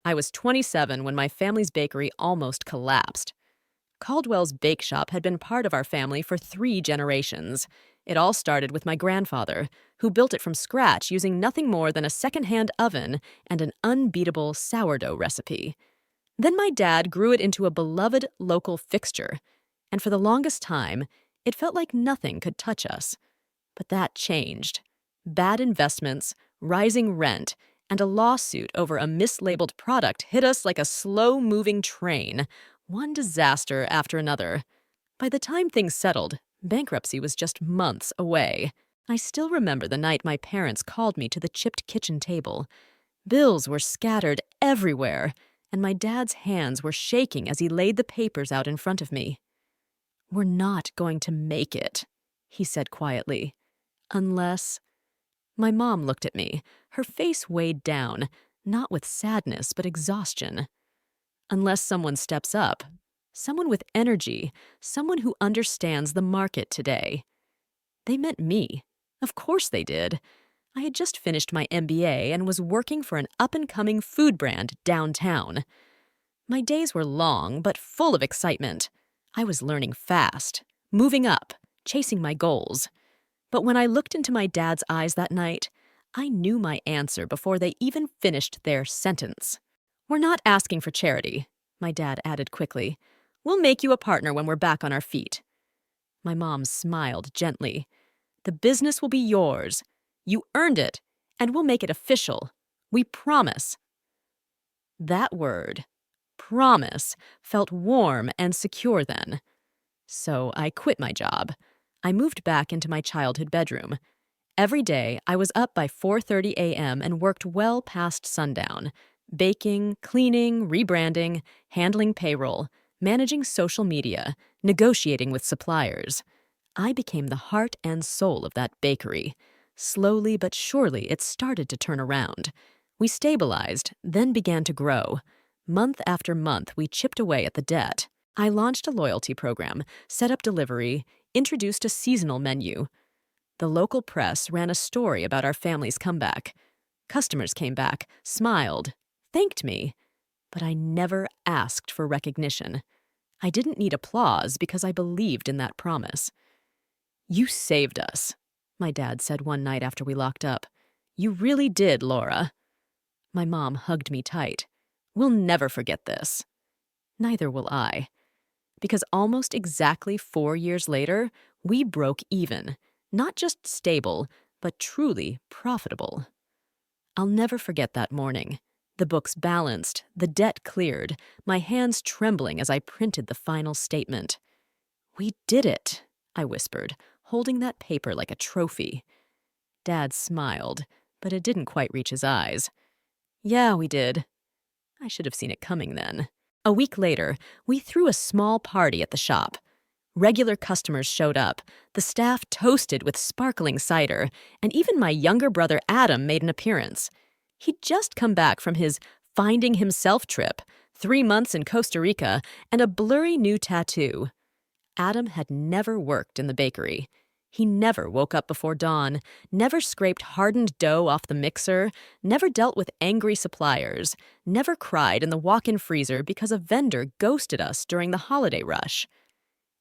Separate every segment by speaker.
Speaker 1: I was 27 when my family's bakery almost collapsed. Caldwell's Bake Shop had been part of our family for 3 generations. It all started with my grandfather, who built it from scratch using nothing more than a second-hand oven and an unbeatable sourdough recipe. Then my dad grew it into a beloved local fixture, and for the longest time, it felt like nothing could touch us. But that changed. Bad investments, rising rent, and a lawsuit over a mislabeled product hit us like a slow-moving train, one disaster after another. By the time things settled, bankruptcy was just months away. I still remember the night my parents called me to the chipped kitchen table. Bills were scattered everywhere, and my dad's hands were shaking as he laid the papers out in front of me. "We're not going to make it," he said quietly. "Unless—" My mom looked at me, her face weighed down, not with sadness but exhaustion. "Unless someone steps up. Someone with energy, someone who understands the market today." They meant me. Of course they did. I had just finished my MBA and was working for an up-and-coming food brand downtown. My days were long but full of excitement. I was learning fast, moving up, chasing my goals. But when I looked into my dad's eyes that night, I knew my answer before they even finished their sentence. "We're not asking for charity," my dad added quickly. "We'll make you a partner when we're back on our feet." My mom smiled gently. "The business will be yours. You earned it, and we'll make it official. We promise." That word, promise, felt warm and secure then. So I quit my job. I moved back into my childhood bedroom. Every day, I was up by 4:30 a.m. and worked well past sundown, baking, cleaning, rebranding, handling payroll, managing social media, negotiating with suppliers. I became the heart and soul of that bakery. Slowly but surely, it started to turn around. We stabilized, then began to grow. Month after month, we chipped away at the debt. I launched a loyalty program, set up delivery, introduced a seasonal menu. The local press ran a story about our family's comeback. Customers came back, smiled, thanked me, but I never asked for recognition. I didn't need applause because I believed in that promise. "You saved us," my dad said one night after we locked up. "You really did, Laura." My mom hugged me tight. "We'll never forget this." Neither will I. Because almost exactly 4 years later, we broke even. Not just stable, but truly profitable. I'll never forget that morning. The books balanced, the debt cleared, my hands trembling as I printed the final statement. "We did it," I whispered, holding that paper like a trophy. Dad smiled, but it didn't quite reach his eyes. "Yeah, we did." I should have seen it coming then. A week later, we threw a small party at the shop. Regular customers showed up, the staff toasted with sparkling cider, and even my younger brother Adam made an appearance. He'd just come back from his finding himself trip, 3 months in Costa Rica, and a blurry new tattoo. Adam had never worked in the bakery. He never woke up before dawn, never scraped hardened dough off the mixer, never dealt with angry suppliers, never cried in the walk-in freezer because a vendor ghosted us during the holiday rush.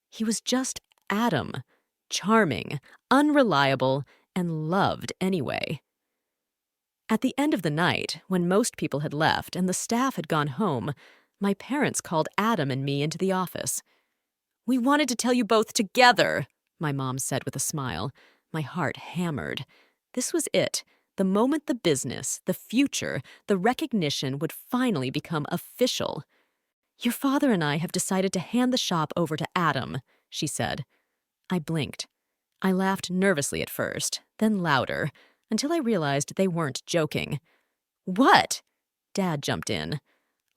Speaker 1: He was just Adam, charming, unreliable, and loved anyway. At the end of the night, when most people had left and the staff had gone home, my parents called Adam and me into the office. "We wanted to tell you both together," my mom said with a smile. My heart hammered. This was it, the moment the business, the future, the recognition would finally become official. "Your father and I have decided to hand the shop over to Adam," she said. I blinked. I laughed nervously at first, then louder, until I realized they weren't joking. "What?" Dad jumped in.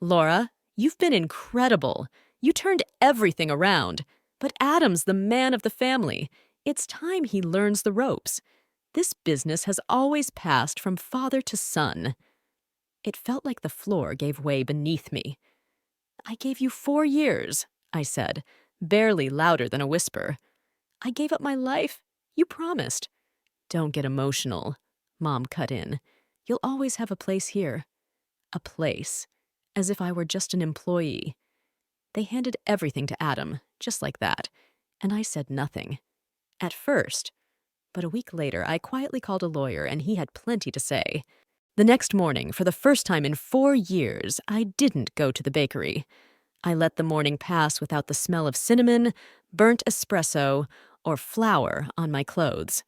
Speaker 1: "Laura, you've been incredible. You turned everything around. But Adam's the man of the family. It's time he learns the ropes. This business has always passed from father to son." It felt like the floor gave way beneath me. "I gave you 4 years," I said, barely louder than a whisper. "I gave up my life. You promised." "Don't get emotional," Mom cut in. "You'll always have a place here." A place. as if I were just an employee. They handed everything to Adam, just like that, and I said nothing. At first. But a week later, I quietly called a lawyer, and he had plenty to say. The next morning, for the first time in 4 years, I didn't go to the bakery. I let the morning pass without the smell of cinnamon, burnt espresso, or flour on my clothes.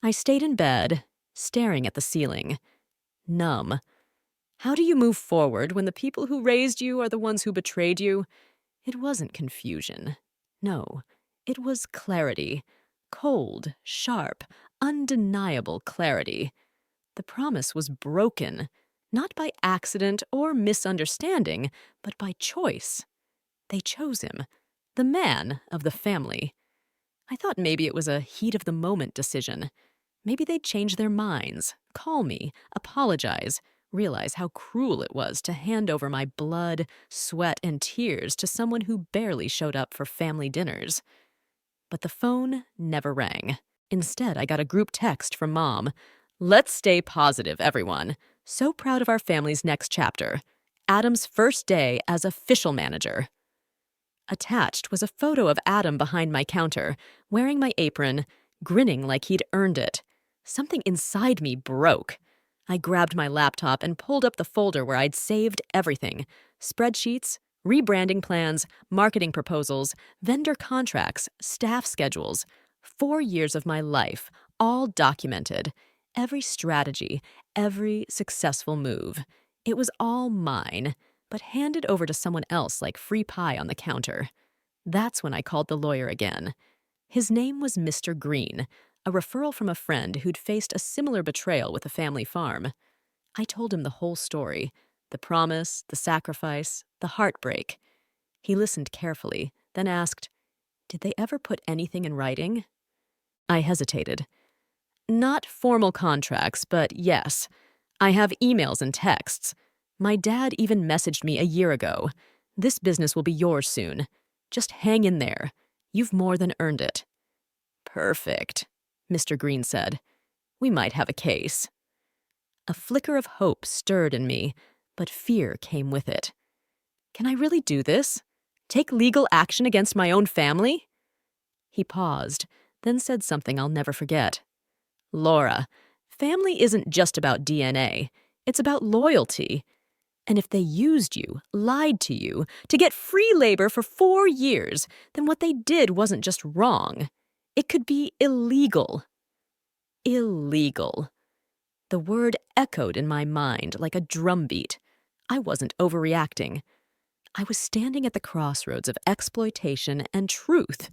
Speaker 1: I stayed in bed, staring at the ceiling, numb. How do you move forward when the people who raised you are the ones who betrayed you? It wasn't confusion. No, it was clarity. Cold, sharp, undeniable clarity. The promise was broken, not by accident or misunderstanding, but by choice. They chose him, the man of the family. I thought maybe it was a heat-of-the-moment decision. Maybe they'd change their minds, call me, apologize, realize how cruel it was to hand over my blood, sweat, and tears to someone who barely showed up for family dinners. But the phone never rang. Instead, I got a group text from Mom. "Let's stay positive, everyone. So proud of our family's next chapter. Adam's first day as official manager." Attached was a photo of Adam behind my counter, wearing my apron, grinning like he'd earned it. Something inside me broke. I grabbed my laptop and pulled up the folder where I'd saved everything: spreadsheets, rebranding plans, marketing proposals, vendor contracts, staff schedules. 4 years of my life, all documented. Every strategy, every successful move. It was all mine, but handed over to someone else like free pie on the counter. That's when I called the lawyer again. His name was Mr. Green, a referral from a friend who'd faced a similar betrayal with a family farm. I told him the whole story: the promise, the sacrifice, the heartbreak. He listened carefully, then asked, "Did they ever put anything in writing?" I hesitated. "Not formal contracts, but yes. I have emails and texts. My dad even messaged me a year ago. 'This business will be yours soon. Just hang in there. You've more than earned it.'" "Perfect," Mr. Green said. "We might have a case." A flicker of hope stirred in me, but fear came with it. Can I really do this? Take legal action against my own family? He paused, then said something I'll never forget. "Laura, family isn't just about DNA. It's about loyalty. And if they used you, lied to you, to get free labor for 4 years, then what they did wasn't just wrong. It could be illegal." Illegal. The word echoed in my mind like a drumbeat. I wasn't overreacting. I was standing at the crossroads of exploitation and truth,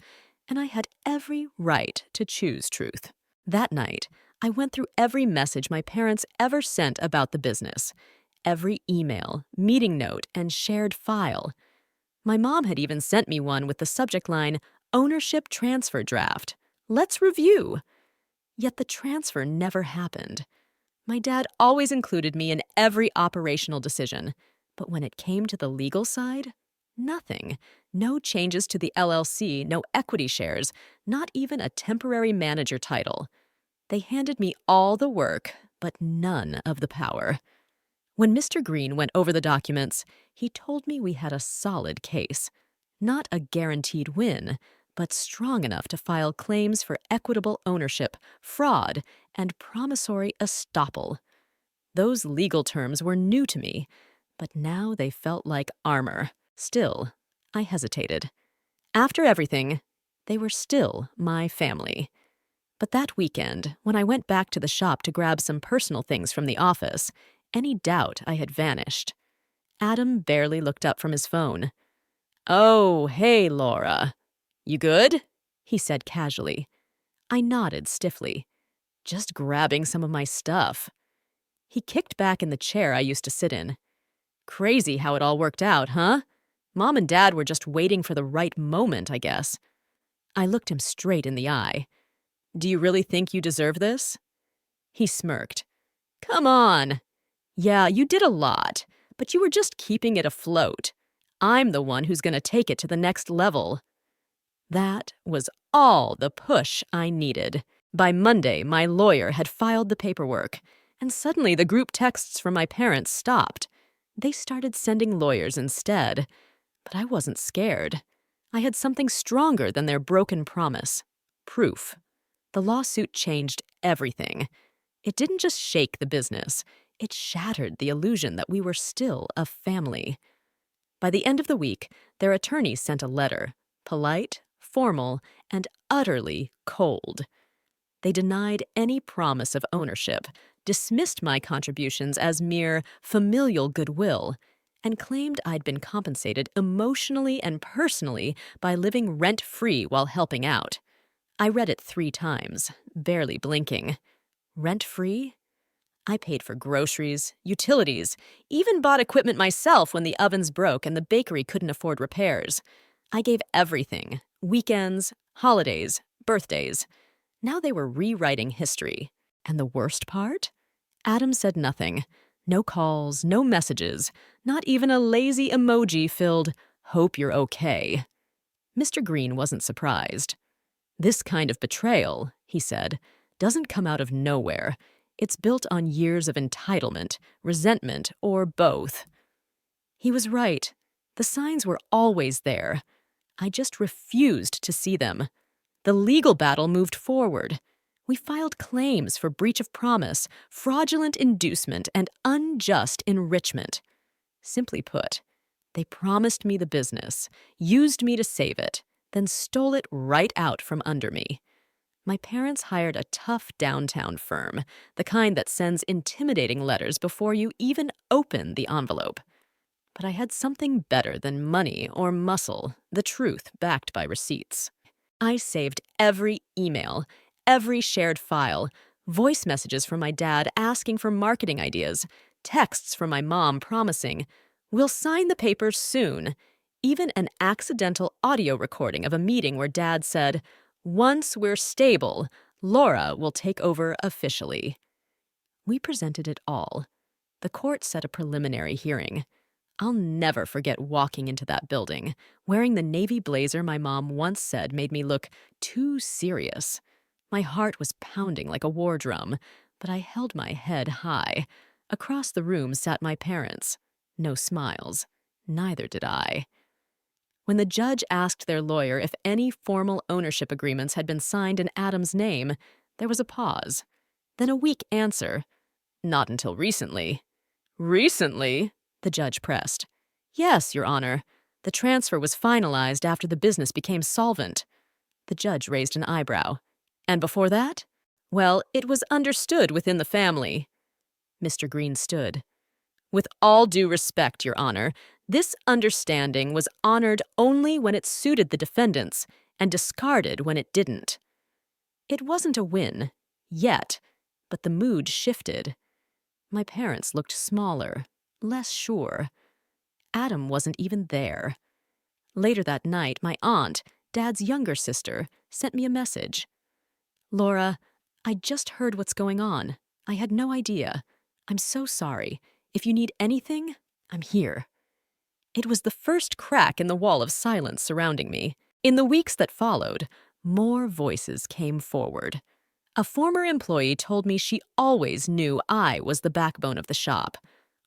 Speaker 1: and I had every right to choose truth. That night, I went through every message my parents ever sent about the business, every email, meeting note, and shared file. My mom had even sent me one with the subject line, "Ownership Transfer Draft. Let's review." Yet the transfer never happened. My dad always included me in every operational decision, but when it came to the legal side, nothing. No changes to the LLC, no equity shares, not even a temporary manager title. They handed me all the work, but none of the power. When Mr. Green went over the documents, he told me we had a solid case. Not a guaranteed win, but strong enough to file claims for equitable ownership, fraud, and promissory estoppel. Those legal terms were new to me, but now they felt like armor. Still, I hesitated. After everything, they were still my family. But that weekend, when I went back to the shop to grab some personal things from the office, any doubt I had vanished. Adam barely looked up from his phone. "Oh, hey, Laura. You good?" he said casually. I nodded stiffly. "Just grabbing some of my stuff." He kicked back in the chair I used to sit in. "Crazy how it all worked out, huh? Mom and Dad were just waiting for the right moment, I guess." I looked him straight in the eye. "Do you really think you deserve this?" He smirked. "Come on. Yeah, you did a lot, but you were just keeping it afloat. I'm the one who's going to take it to the next level." That was all the push I needed. By Monday, my lawyer had filed the paperwork, and suddenly the group texts from my parents stopped. They started sending lawyers instead, but I wasn't scared. I had something stronger than their broken promise: proof. The lawsuit changed everything. It didn't just shake the business, it shattered the illusion that we were still a family. By the end of the week, their attorneys sent a letter, polite, formal, and utterly cold. They denied any promise of ownership, dismissed my contributions as mere familial goodwill, and claimed I'd been compensated emotionally and personally by living rent-free while helping out. I read it 3 times, barely blinking. Rent-free? I paid for groceries, utilities, even bought equipment myself when the ovens broke and the bakery couldn't afford repairs. I gave everything: weekends, holidays, birthdays. Now they were rewriting history. And the worst part? Adam said nothing. No calls, no messages, not even a lazy emoji filled "hope you're okay." Mr. Green wasn't surprised. "This kind of betrayal," he said, "doesn't come out of nowhere. It's built on years of entitlement, resentment, or both." He was right. The signs were always there. I just refused to see them. The legal battle moved forward. We filed claims for breach of promise, fraudulent inducement, and unjust enrichment. Simply put, they promised me the business, used me to save it, then stole it right out from under me. My parents hired a tough downtown firm, the kind that sends intimidating letters before you even open the envelope. But I had something better than money or muscle, the truth backed by receipts. I saved every email, every shared file, voice messages from my dad asking for marketing ideas, texts from my mom promising, "We'll sign the papers soon," even an accidental audio recording of a meeting where Dad said, "Once we're stable, Laura will take over officially." We presented it all. The court set a preliminary hearing. I'll never forget walking into that building, wearing the navy blazer my mom once said made me look too serious. My heart was pounding like a war drum, but I held my head high. Across the room sat my parents. No smiles. Neither did I. When the judge asked their lawyer if any formal ownership agreements had been signed in Adam's name, there was a pause. Then a weak answer. "Not until recently." "Recently?" the judge pressed. "Yes, Your Honor. The transfer was finalized after the business became solvent." The judge raised an eyebrow. "And before that?" "Well, it was understood within the family." Mr. Green stood. "With all due respect, Your Honor, this understanding was honored only when it suited the defendants and discarded when it didn't." It wasn't a win, yet, but the mood shifted. My parents looked smaller, less sure. Adam wasn't even there. Later that night, my aunt, Dad's younger sister, sent me a message. "Laura, I just heard what's going on. I had no idea. I'm so sorry. If you need anything, I'm here." It was the first crack in the wall of silence surrounding me. In the weeks that followed, more voices came forward. A former employee told me she always knew I was the backbone of the shop.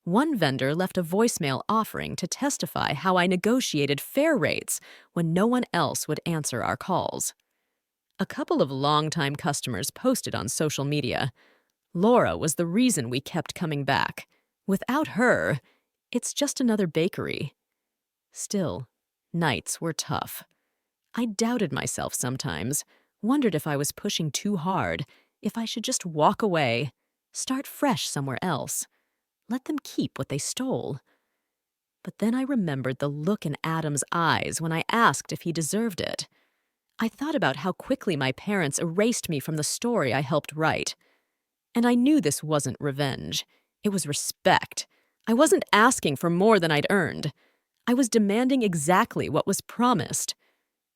Speaker 1: One vendor left a voicemail offering to testify how I negotiated fair rates when no one else would answer our calls. A couple of longtime customers posted on social media. Laura was the reason we kept coming back. Without her, it's just another bakery. Still, nights were tough. I doubted myself sometimes, wondered if I was pushing too hard, if I should just walk away, start fresh somewhere else. Let them keep what they stole. But then I remembered the look in Adam's eyes when I asked if he deserved it. I thought about how quickly my parents erased me from the story I helped write. And I knew this wasn't revenge. It was respect. I wasn't asking for more than I'd earned. I was demanding exactly what was promised.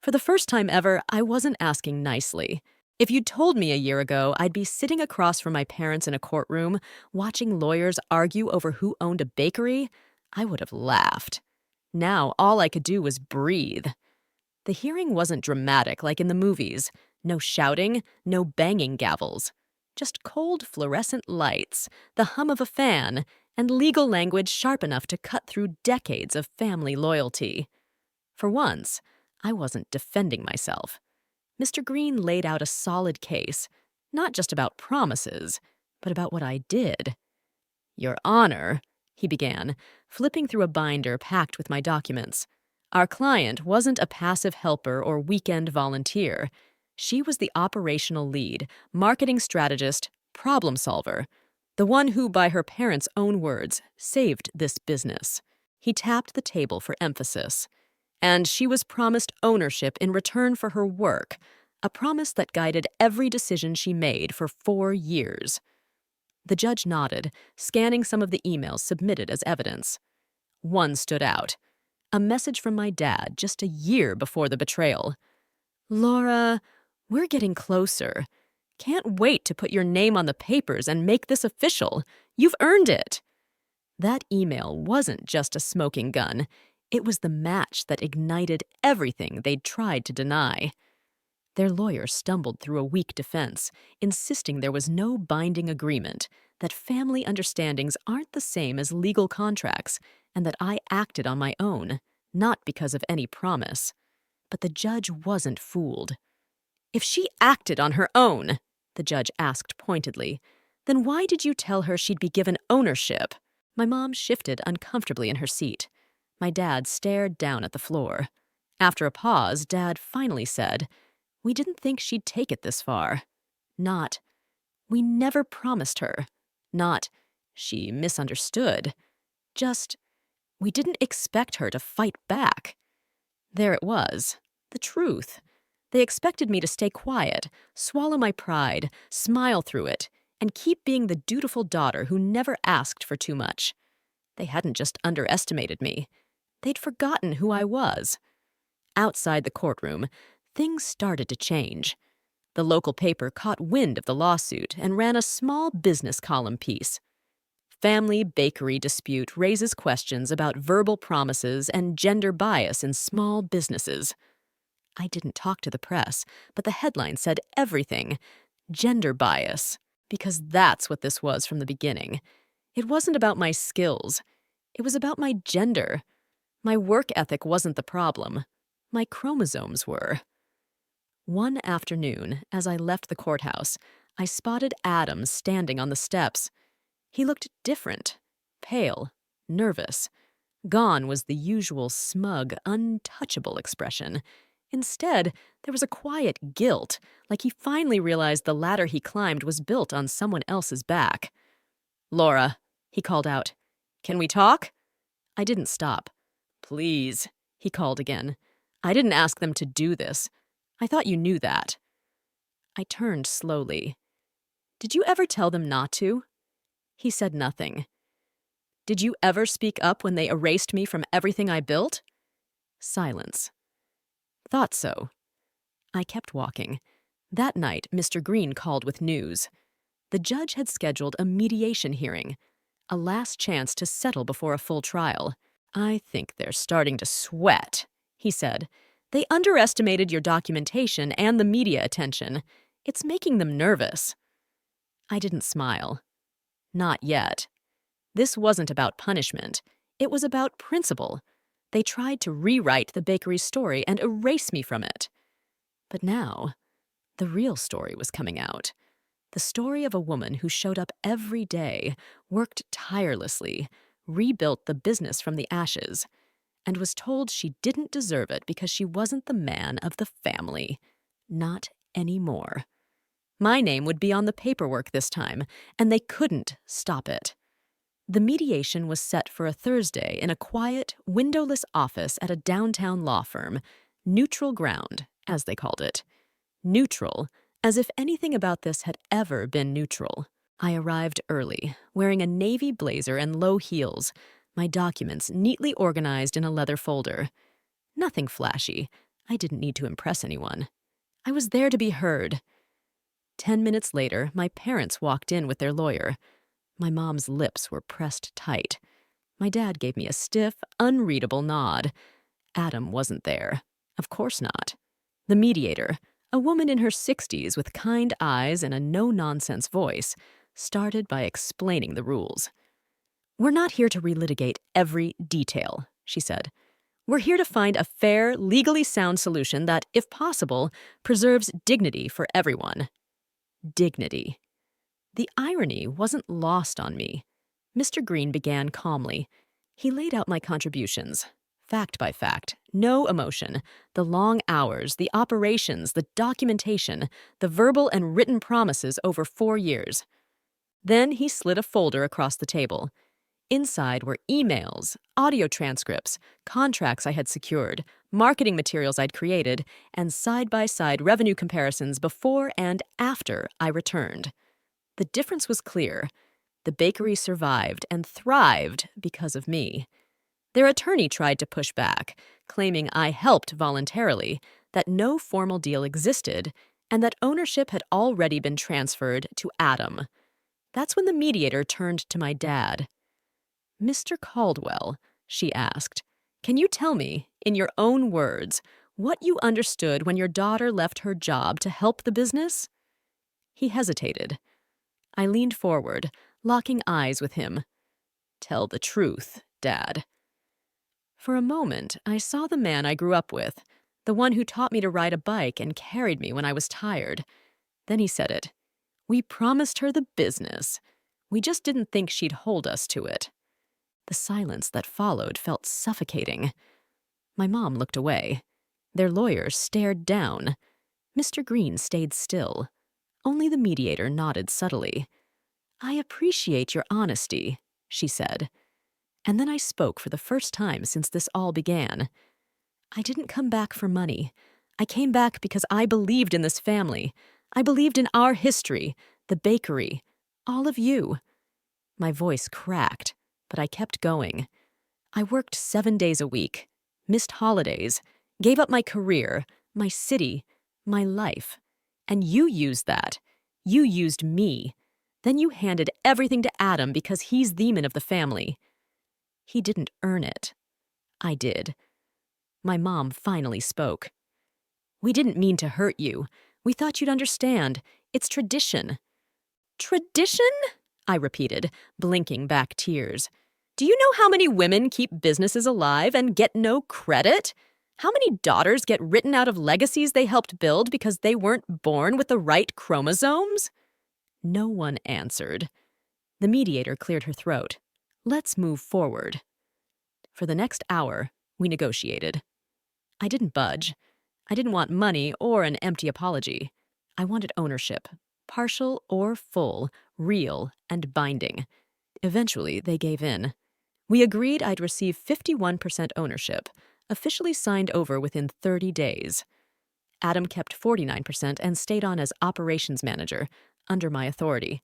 Speaker 1: For the first time ever, I wasn't asking nicely. If you'd told me a year ago I'd be sitting across from my parents in a courtroom, watching lawyers argue over who owned a bakery, I would have laughed. Now all I could do was breathe. The hearing wasn't dramatic like in the movies. No shouting, no banging gavels. Just cold fluorescent lights, the hum of a fan, and legal language sharp enough to cut through decades of family loyalty. For once, I wasn't defending myself. Mr. Green laid out a solid case, not just about promises, but about what I did. "Your Honor," he began, flipping through a binder packed with my documents. "Our client wasn't a passive helper or weekend volunteer. She was the operational lead, marketing strategist, problem solver, the one who, by her parents' own words, saved this business." He tapped the table for emphasis. "And she was promised ownership in return for her work, a promise that guided every decision she made for 4 years. The judge nodded, scanning some of the emails submitted as evidence. One stood out. A message from my dad just a year before the betrayal. "Laura, we're getting closer. Can't wait to put your name on the papers and make this official. You've earned it." That email wasn't just a smoking gun. It was the match that ignited everything they'd tried to deny. Their lawyer stumbled through a weak defense, insisting there was no binding agreement, that family understandings aren't the same as legal contracts, and that I acted on my own, not because of any promise. But the judge wasn't fooled. "If she acted on her own," the judge asked pointedly, "then why did you tell her she'd be given ownership?" My mom shifted uncomfortably in her seat. My dad stared down at the floor. After a pause, Dad finally said, "We didn't think she'd take it this far. Not, we never promised her. Not, she misunderstood. Just, we didn't expect her to fight back." There it was, the truth. They expected me to stay quiet, swallow my pride, smile through it, and keep being the dutiful daughter who never asked for too much. They hadn't just underestimated me. They'd forgotten who I was. Outside the courtroom, things started to change. The local paper caught wind of the lawsuit and ran a small business column piece. "Family bakery dispute raises questions about verbal promises and gender bias in small businesses." I didn't talk to the press, but the headline said everything. Gender bias. Because that's what this was from the beginning. It wasn't about my skills. It was about my gender. My work ethic wasn't the problem. My chromosomes were. One afternoon, as I left the courthouse, I spotted Adam standing on the steps. He looked different, pale, nervous. Gone was the usual smug, untouchable expression. Instead, there was a quiet guilt, like he finally realized the ladder he climbed was built on someone else's back. "Laura," he called out, "can we talk?" I didn't stop. "Please," he called again. "I didn't ask them to do this. I thought you knew that." I turned slowly. "Did you ever tell them not to?" He said nothing. "Did you ever speak up when they erased me from everything I built?" Silence. "Thought so." I kept walking. That night, Mr. Green called with news. The judge had scheduled a mediation hearing, a last chance to settle before a full trial. "I think they're starting to sweat," he said. "They underestimated your documentation and the media attention. It's making them nervous." I didn't smile. Not yet. This wasn't about punishment. It was about principle. They tried to rewrite the bakery's story and erase me from it. But now, the real story was coming out. The story of a woman who showed up every day, worked tirelessly, rebuilt the business from the ashes, and was told she didn't deserve it because she wasn't the man of the family. Not anymore. My name would be on the paperwork this time, and they couldn't stop it. The mediation was set for a Thursday in a quiet, windowless office at a downtown law firm, Neutral Ground, as they called it. Neutral, as if anything about this had ever been neutral. I arrived early, wearing a navy blazer and low heels, my documents neatly organized in a leather folder. Nothing flashy. I didn't need to impress anyone. I was there to be heard. 10 minutes later, my parents walked in with their lawyer. My mom's lips were pressed tight. My dad gave me a stiff, unreadable nod. Adam wasn't there. Of course not. The mediator, a woman in her 60s with kind eyes and a no-nonsense voice, started by explaining the rules. "We're not here to relitigate every detail," she said. "We're here to find a fair, legally sound solution that, if possible, preserves dignity for everyone." Dignity. The irony wasn't lost on me. Mr. Green began calmly. He laid out my contributions, fact by fact, no emotion, the long hours, the operations, the documentation, the verbal and written promises over 4 years. Then he slid a folder across the table. Inside were emails, audio transcripts, contracts I had secured, marketing materials I'd created, and side-by-side revenue comparisons before and after I returned. The difference was clear. The bakery survived and thrived because of me. Their attorney tried to push back, claiming I helped voluntarily, that no formal deal existed, and that ownership had already been transferred to Adam. That's when the mediator turned to my dad. "Mr. Caldwell," she asked, "can you tell me, in your own words, what you understood when your daughter left her job to help the business?" He hesitated. I leaned forward, locking eyes with him. "Tell the truth, Dad." For a moment, I saw the man I grew up with, the one who taught me to ride a bike and carried me when I was tired. Then he said it. "We promised her the business. We just didn't think she'd hold us to it." The silence that followed felt suffocating. My mom looked away. Their lawyers stared down. Mr. Green stayed still. Only the mediator nodded subtly. "I appreciate your honesty," she said. And then I spoke for the first time since this all began. "I didn't come back for money. I came back because I believed in this family. I believed in our history, the bakery, all of you." My voice cracked, but I kept going. I worked 7 days a week, missed holidays, gave up my career, my city, my life. And you used that. You used me. Then you handed everything to Adam because he's the man of the family. He didn't earn it. I did. My mom finally spoke. "We didn't mean to hurt you. We thought you'd understand. It's tradition." "Tradition?" I repeated, blinking back tears. "Do you know how many women keep businesses alive and get no credit? How many daughters get written out of legacies they helped build because they weren't born with the right chromosomes?" No one answered. The mediator cleared her throat. "Let's move forward." For the next hour, we negotiated. I didn't budge. I didn't want money or an empty apology. I wanted ownership, partial or full, real and binding. Eventually, they gave in. We agreed I'd receive 51% ownership, officially signed over within 30 days. Adam kept 49% and stayed on as operations manager, under my authority.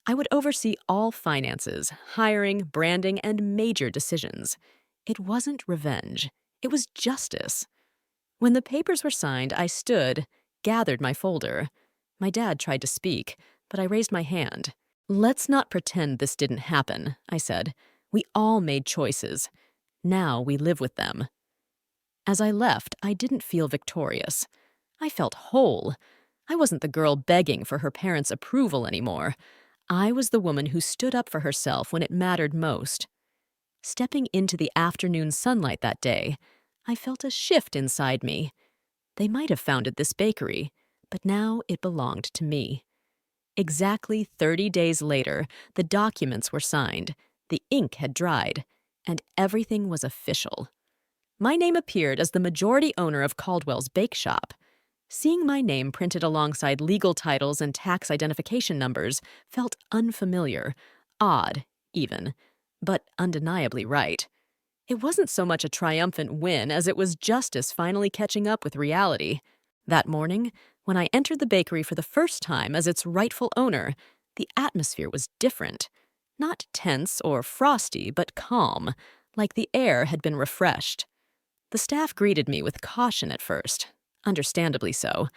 Speaker 1: I would oversee all finances, hiring, branding, and major decisions. It wasn't revenge. It was justice. When the papers were signed, I stood, gathered my folder. My dad tried to speak, but I raised my hand. "Let's not pretend this didn't happen," I said. "We all made choices. Now we live with them." As I left, I didn't feel victorious. I felt whole. I wasn't the girl begging for her parents' approval anymore. I was the woman who stood up for herself when it mattered most. Stepping into the afternoon sunlight that day, I felt a shift inside me. They might have founded this bakery, but now it belonged to me. Exactly 30 days later, the documents were signed, the ink had dried, and everything was official. My name appeared as the majority owner of Caldwell's Bake Shop. Seeing my name printed alongside legal titles and tax identification numbers felt unfamiliar, odd, even, but undeniably right. It wasn't so much a triumphant win as it was justice finally catching up with reality. That morning, when I entered the bakery for the first time as its rightful owner, the atmosphere was different. Not tense or frosty, but calm, like the air had been refreshed. The staff greeted me with caution at first, understandably so.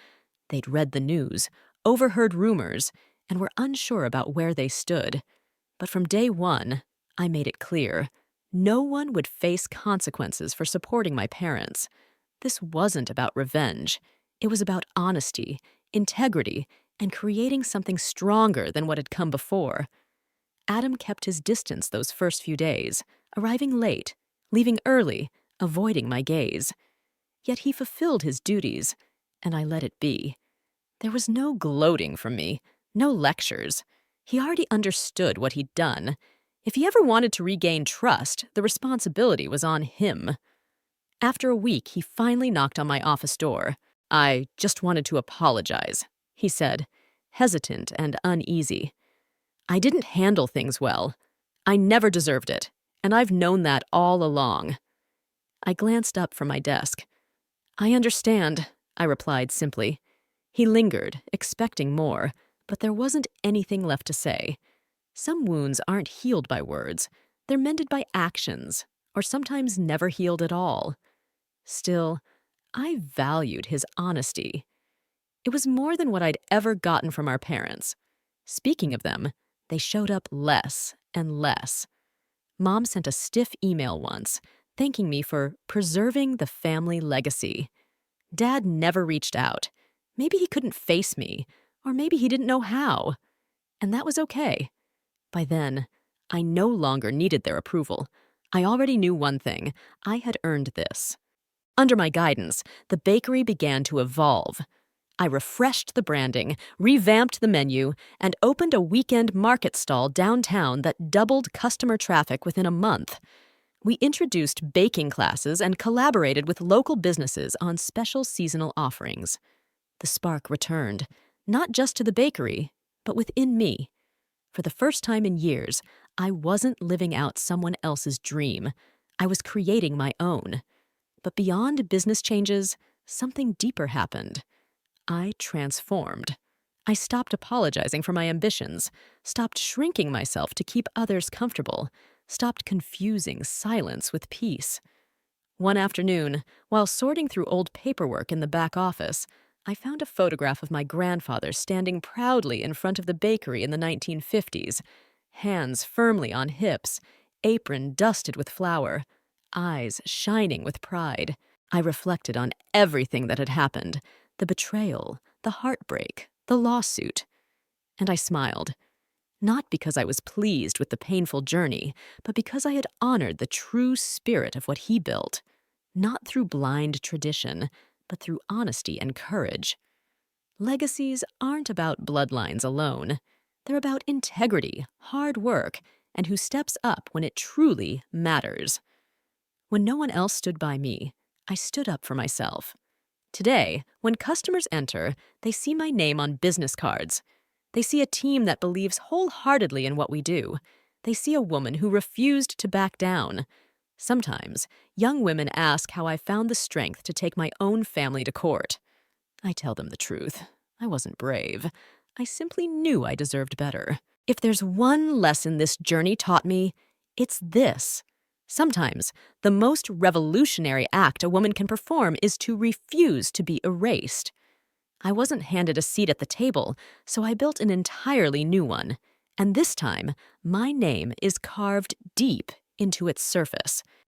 Speaker 1: They'd read the news, overheard rumors, and were unsure about where they stood. But from day one, I made it clear. No one would face consequences for supporting my parents. This wasn't about revenge. It was about honesty, integrity, and creating something stronger than what had come before. Adam kept his distance those first few days, arriving late, leaving early, avoiding my gaze. Yet he fulfilled his duties, and I let it be. There was no gloating from me, no lectures. He already understood what he'd done. If he ever wanted to regain trust, the responsibility was on him. After a week, he finally knocked on my office door. "I just wanted to apologize," he said, hesitant and uneasy. "I didn't handle things well. I never deserved it, and I've known that all along." I glanced up from my desk. "I understand," I replied simply. He lingered, expecting more, but there wasn't anything left to say. Some wounds aren't healed by words. They're mended by actions, or sometimes never healed at all. Still, I valued his honesty. It was more than what I'd ever gotten from our parents. Speaking of them, they showed up less and less. Mom sent a stiff email once, thanking me for preserving the family legacy. Dad never reached out. Maybe he couldn't face me, or maybe he didn't know how. And that was okay. By then, I no longer needed their approval. I already knew one thing: I had earned this. Under my guidance, the bakery began to evolve. I refreshed the branding, revamped the menu, and opened a weekend market stall downtown that doubled customer traffic within a month. We introduced baking classes and collaborated with local businesses on special seasonal offerings. The spark returned, not just to the bakery, but within me. For the first time in years, I wasn't living out someone else's dream. I was creating my own. But beyond business changes, something deeper happened. I transformed. I stopped apologizing for my ambitions, stopped shrinking myself to keep others comfortable, stopped confusing silence with peace. One afternoon, while sorting through old paperwork in the back office, I found a photograph of my grandfather standing proudly in front of the bakery in the 1950s, hands firmly on hips, apron dusted with flour, eyes shining with pride. I reflected on everything that had happened: the betrayal, the heartbreak, the lawsuit. And I smiled. Not because I was pleased with the painful journey, but because I had honored the true spirit of what he built. Not through blind tradition, but through honesty and courage. Legacies aren't about bloodlines alone. They're about integrity, hard work, and who steps up when it truly matters. When no one else stood by me, I stood up for myself. Today, when customers enter, they see my name on business cards. They see a team that believes wholeheartedly in what we do. They see a woman who refused to back down. Sometimes, young women ask how I found the strength to take my own family to court. I tell them the truth. I wasn't brave. I simply knew I deserved better. If there's one lesson this journey taught me, it's this. Sometimes, the most revolutionary act a woman can perform is to refuse to be erased. I wasn't handed a seat at the table, so I built an entirely new one. And this time, my name is carved deep into its surface.